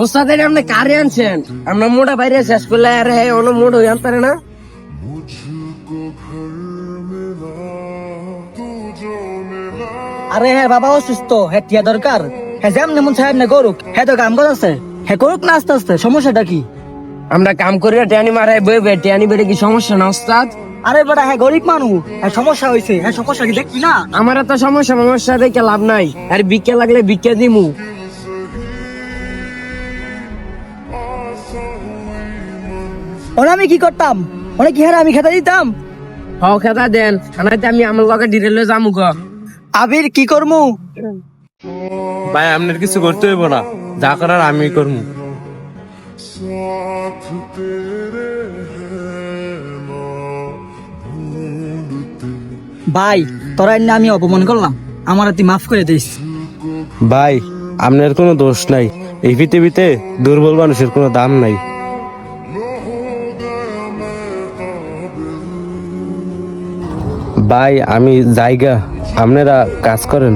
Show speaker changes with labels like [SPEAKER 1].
[SPEAKER 1] ওস্তাদ এটা আপনি কারে আনছেন? আমরা মোটা বাইরে শেষ করলে আর হ্যাঁ অন্য মোট হয়ে আনতারে না।
[SPEAKER 2] আরে হ্যাঁ বাবা অসুস্থ, হ্যাঁ টিয়া দরকার। হ্যাঁ যেমন মন সাহেব না করুক, হ্যাঁ তো কাম আছে, হ্যাঁ করুক না আস্তে আস্তে, সমস্যাটা কি?
[SPEAKER 1] আমরা কাম করি টেয়ানি মারাই বইবে, টেয়ানি বেড়ে কি সমস্যা না ওস্তাদ?
[SPEAKER 2] আরে বেটা হ্যাঁ গরিব মানুষ, হ্যাঁ সমস্যা হয়েছে, হ্যাঁ সমস্যা কি দেখবি না?
[SPEAKER 1] আমার এত সমস্যা দেখে লাভ নাই, আর ভিক্ষা লাগলে ভিক্ষা দিমু।
[SPEAKER 2] ওরা আমি কি করতাম? অনেক কি হ্যাঁ আমি খেতে দিতাম?
[SPEAKER 1] হও খেতা দেন, আনাইতে আমি আমার লগে ডিরেলে যামু গো।
[SPEAKER 2] আবির কি করমু?
[SPEAKER 3] ভাই আপনার কিছু করতে হইব না, যা করার আমি করবো।
[SPEAKER 2] ভাই তোরা এনে আমি অপমান করলাম, আমার তুই মাফ করে দিস।
[SPEAKER 3] ভাই আপনার কোনো দোষ নাই, এই পৃথিবীতে দুর্বল মানুষের কোনো দাম নাই। ভাই আমি জায়গা, আপনারা কাজ করেন।